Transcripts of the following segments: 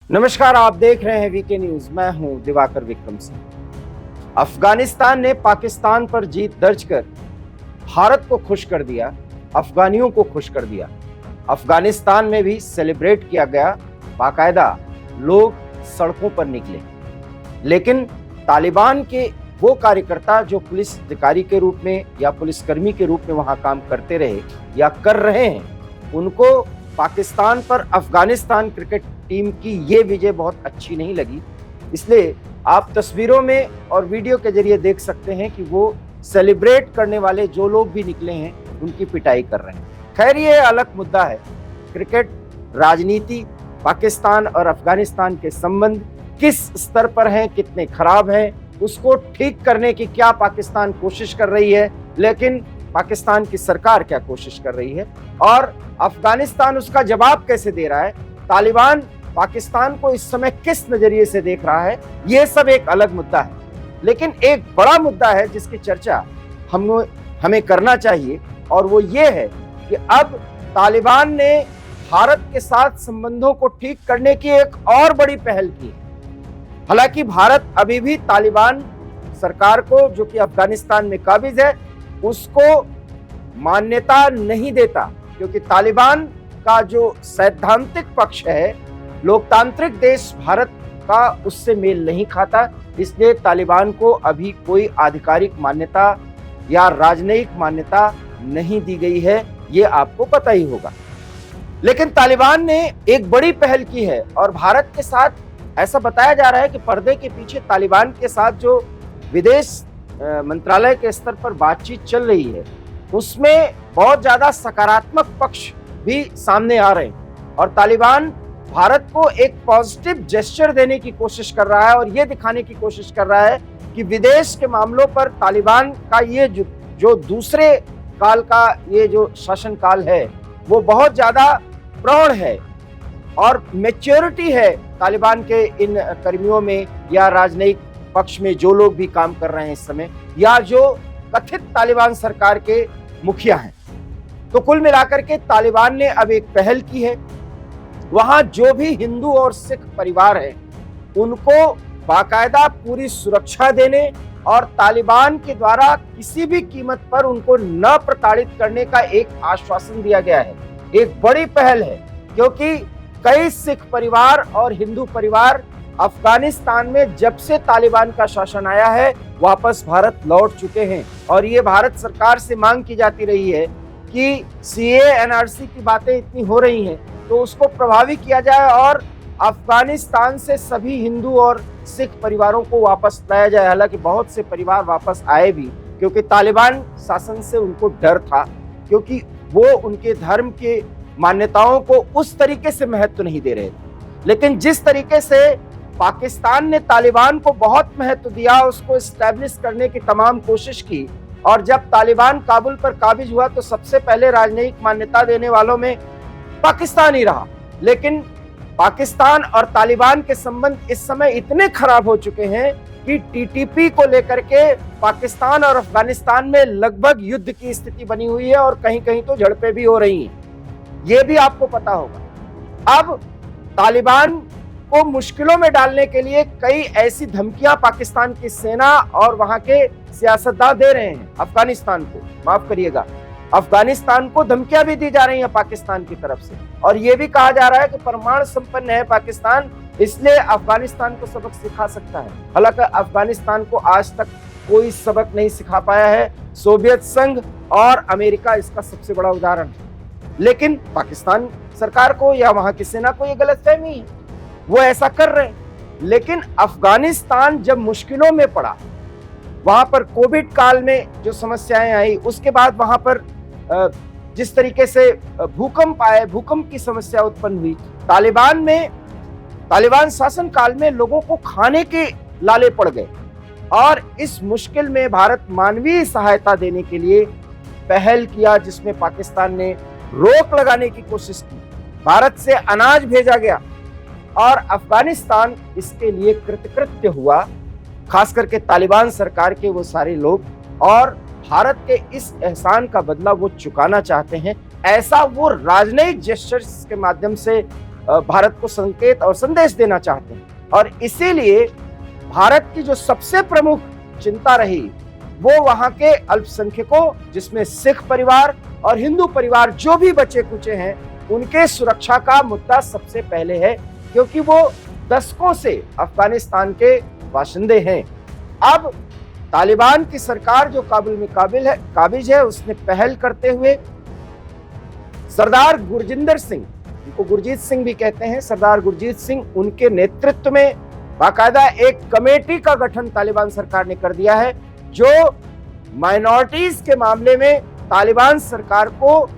नमस्कार, आप देख रहे हैं वीके न्यूज। मैं हूं दिवाकर विक्रम सिंह। अफगानिस्तान ने पाकिस्तान पर जीत दर्ज कर भारत को खुश कर दिया, अफगानियों को खुश कर दिया। अफगानिस्तान में भी सेलिब्रेट किया गया, बाकायदा लोग सड़कों पर निकले। लेकिन तालिबान के वो कार्यकर्ता जो पुलिस अधिकारी के रूप में या पुलिसकर्मी के रूप में वहां काम करते रहे या कर रहे हैं, उनको पाकिस्तान पर अफगानिस्तान क्रिकेट टीम की ये विजय बहुत अच्छी नहीं लगी। इसलिए आप तस्वीरों में और वीडियो के जरिए देख सकते हैं कि वो सेलिब्रेट करने वाले जो लोग भी निकले हैं उनकी पिटाई कर रहे हैं। खैर, ये अलग मुद्दा है। क्रिकेट, राजनीति, पाकिस्तान और अफगानिस्तान के संबंध किस स्तर पर हैं, कितने खराब हैं, उसको ठीक करने की क्या पाकिस्तान कोशिश कर रही है, लेकिन पाकिस्तान की सरकार क्या कोशिश कर रही है और अफगानिस्तान उसका जवाब कैसे दे रहा है, तालिबान पाकिस्तान को इस समय किस नजरिए से देख रहा है, ये सब एक अलग मुद्दा है। लेकिन एक बड़ा मुद्दा है जिसकी चर्चा हमें करना चाहिए, और वो ये है कि अब तालिबान ने भारत के साथ संबंधों को ठीक करने की एक और बड़ी पहल की है। हालांकि भारत अभी भी तालिबान सरकार को, जो कि अफगानिस्तान में काबिज है, उसको मान्यता नहीं देता, क्योंकि तालिबान का जो सैद्धांतिक पक्ष है, लोकतांत्रिक देश भारत का, उससे मेल नहीं खाता। इसलिए तालिबान को अभी कोई आधिकारिक मान्यता या राजनयिक मान्यता नहीं दी गई है, ये आपको पता ही होगा। लेकिन तालिबान ने एक बड़ी पहल की है और भारत के साथ ऐसा बताया जा रहा है कि पर्दे के पीछे तालिबान के साथ जो विदेश मंत्रालय के स्तर पर बातचीत चल रही है, उसमें बहुत ज्यादा सकारात्मक पक्ष भी सामने आ रहे हैं और तालिबान भारत को एक पॉजिटिव जेस्चर देने की कोशिश कर रहा है और ये दिखाने की कोशिश कर रहा है कि विदेश के मामलों पर तालिबान का ये जो दूसरे काल का ये जो शासन काल है, वो बहुत ज्यादा प्रौढ़ है और मैच्योरिटी है तालिबान के इन कर्मियों में या राजनयिक पक्ष में जो लोग भी काम कर रहे हैं इस समय, या जो कथित तालिबान सरकार के मुखिया हैं। तो कुल मिलाकर के तालिबान ने अब एक पहल की है। वहां जो भी हिंदू और सिख परिवार है, उनको बाकायदा पूरी सुरक्षा देने और तालिबान के द्वारा किसी भी कीमत पर उनको न प्रताड़ित करने का एक आश्वासन दिया गया है। एक बड़ी पहल है, क्योंकि कई सिख परिवार और हिंदू परिवार अफगानिस्तान में जब से तालिबान का शासन आया है वापस भारत लौट चुके हैं और ये भारत सरकार से मांग की जाती रही है कि सीए एनआरसी की बातें इतनी हो रही हैं तो उसको प्रभावी किया जाए और अफगानिस्तान से सभी हिंदू और सिख परिवारों को वापस लाया जाए। हालांकि बहुत से परिवार वापस आए भी, क्योंकि तालिबान शासन से उनको डर था, क्योंकि वो उनके धर्म के मान्यताओं को उस तरीके से महत्व नहीं दे रहे थे। लेकिन जिस तरीके से पाकिस्तान ने तालिबान को बहुत महत्व दिया, उसको एस्टैब्लिश करने की तमाम कोशिश की, और जब तालिबान काबुल पर काबिज हुआ तो सबसे पहले राजनयिक मान्यता देने वालों में पाकिस्तान ही रहा। लेकिन पाकिस्तान और तालिबान के संबंध इस समय इतने खराब हो चुके हैं कि टीटीपी को लेकर के पाकिस्तान और अफगानिस्तान में लगभग युद्ध की स्थिति बनी हुई है और कहीं कहीं तो झड़पें भी हो रही हैं, ये भी आपको पता होगा। अब तालिबान को मुश्किलों में डालने के लिए कई ऐसी धमकियां पाकिस्तान की सेना और वहां के सियासतदान दे रहे हैं अफगानिस्तान को, माफ करिएगा, अफगानिस्तान को धमकियां भी दी जा रही हैं पाकिस्तान की तरफ से, और यह भी कहा जा रहा है कि परमाणु संपन्न है पाकिस्तान, इसलिए अफगानिस्तान को सबक सिखा सकता है। हालांकि अफगानिस्तान को आज तक कोई सबक नहीं सिखा पाया है। सोवियत संघ और अमेरिका इसका सबसे बड़ा उदाहरण है। लेकिन पाकिस्तान सरकार को या वहां की सेना को यह गलतफहमी है, वो ऐसा कर रहे हैं। लेकिन अफगानिस्तान जब मुश्किलों में पड़ा, वहां पर कोविड काल में जो समस्याएं आई, उसके बाद वहां पर जिस तरीके से भूकंप आए, भूकंप की समस्या उत्पन्न हुई, तालिबान शासन काल में लोगों को खाने के लाले पड़ गए और इस मुश्किल में भारत मानवीय सहायता देने के लिए पहल किया, जिसमें पाकिस्तान ने रोक लगाने की कोशिश की। भारत से अनाज भेजा गया और अफगानिस्तान इसके लिए कृतकृत्य हुआ, खास करके तालिबान सरकार के वो सारे लोग, और भारत के इस एहसान का बदला वो चुकाना चाहते हैं। ऐसा वो राजनयिक जेस्चर्स के माध्यम से भारत को संकेत और संदेश देना चाहते हैं। और इसीलिए भारत की जो सबसे प्रमुख चिंता रही वो वहां के अल्पसंख्यकों, जिसमें सिख परिवार और हिंदू परिवार जो भी बचे कुचे हैं, उनके सुरक्षा का मुद्दा सबसे पहले है, क्योंकि वो दशकों से अफगानिस्तान के बाशिंदे हैं। अब तालिबान की सरकार जो काबुल में काबिज है, उसने पहल करते हुए सरदार गुरजिंदर सिंह, उनको गुरजीत सिंह भी कहते हैं, सरदार गुरजीत सिंह, उनके नेतृत्व में बाकायदा एक कमेटी का गठन तालिबान सरकार ने कर दिया है, जो माइनॉरिटीज के मामले में तालिबान सरकार को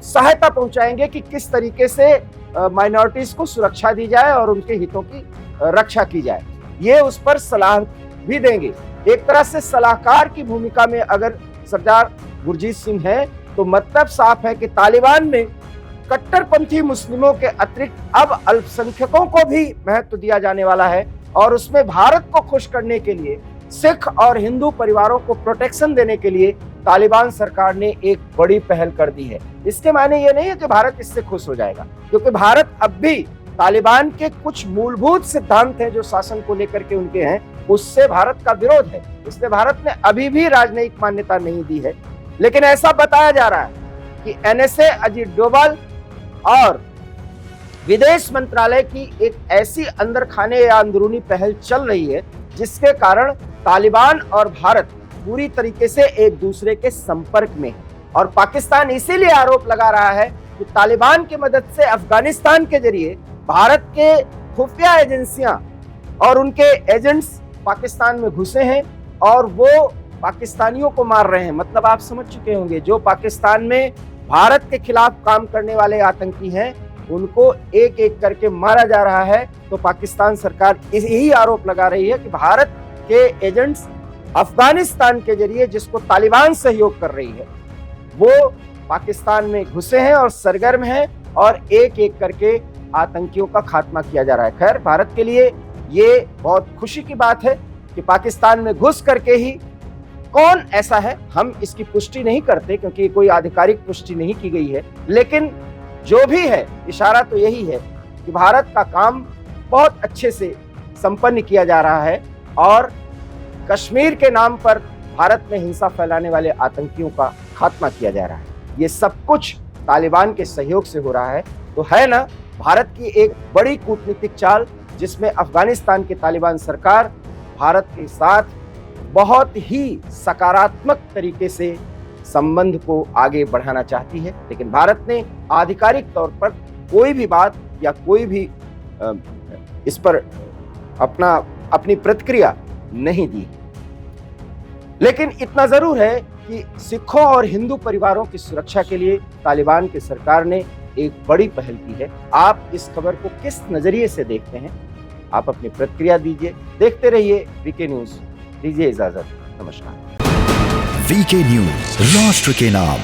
सहायता पहुंचाएंगे कि किस तरीके से माइनॉरिटीज को सुरक्षा दी जाए और उनके हितों की रक्षा की जाए। ये उस पर सलाह भी देंगे। एक तरह से सलाहकार की भूमिका में अगर सरदार गुरजीत सिंह है, तो मतलब साफ है कि तालिबान में कट्टरपंथी मुस्लिमों के अतिरिक्त अब अल्पसंख्यकों को भी महत्व दिया जाने वाला है, और उसमें भारत को खुश करने के लिए, सिख और हिंदू परिवारों को प्रोटेक्शन देने के लिए तालिबान सरकार ने एक बड़ी पहल कर दी है। इसके मायने ये नहीं है कि भारत इससे खुश हो जाएगा, क्योंकि भारत अब भी तालिबान के कुछ मूलभूत सिद्धांत हैं जो शासन को लेकर के उनके हैं, उससे भारत का विरोध है। इसलिए भारत ने अभी भी राजनयिक मान्यता नहीं दी है। लेकिन ऐसा बताया जा रहा है कि एनएसए, अजीत डोभाल और विदेश मंत्रालय की एक ऐसी अंदर खाने या अंदरूनी पहल चल रही है, जिसके कारण तालिबान और भारत पूरी तरीके से एक दूसरे के संपर्क में है। और पाकिस्तान इसीलिए आरोप लगा रहा है कि तालिबान की मदद से अफगानिस्तान के जरिए भारत के खुफिया एजेंसियां और उनके एजेंट्स पाकिस्तान में घुसे हैं और वो पाकिस्तानियों को मार रहे हैं। मतलब आप समझ चुके होंगे, जो पाकिस्तान में भारत के खिलाफ काम करने वाले आतंकी हैं, उनको एक एक करके मारा जा रहा है। तो पाकिस्तान सरकार यही आरोप लगा रही है कि भारत के एजेंट्स अफगानिस्तान के जरिए, जिसको तालिबान सहयोग कर रही है, वो पाकिस्तान में घुसे हैं और सरगर्म हैं और एक एक करके आतंकियों का खात्मा किया जा रहा है। खैर, भारत के लिए ये बहुत खुशी की बात है कि पाकिस्तान में घुस करके ही, कौन ऐसा है हम इसकी पुष्टि नहीं करते क्योंकि कोई आधिकारिक पुष्टि नहीं की गई है, लेकिन जो भी है इशारा तो यही है कि भारत का काम बहुत अच्छे से संपन्न किया जा रहा है और कश्मीर के नाम पर भारत में हिंसा फैलाने वाले आतंकियों का खात्मा किया जा रहा है। ये सब कुछ तालिबान के सहयोग से हो रहा है। तो है ना भारत की एक बड़ी कूटनीतिक चाल, जिसमें अफगानिस्तान की तालिबान सरकार भारत के साथ बहुत ही सकारात्मक तरीके से संबंध को आगे बढ़ाना चाहती है, लेकिन भारत ने आधिकारिक तौर पर कोई भी बात या कोई भी इस पर अपनी प्रतिक्रिया नहीं दी। लेकिन इतना जरूर है कि सिखों और हिंदू परिवारों की सुरक्षा के लिए तालिबान की सरकार ने एक बड़ी पहल की है। आप इस खबर को किस नजरिए से देखते हैं? आप अपनी प्रतिक्रिया दीजिए। देखते रहिए वीके न्यूज। दीजिए इजाजत। नमस्कार। वीके न्यूज, राष्ट्र के नाम।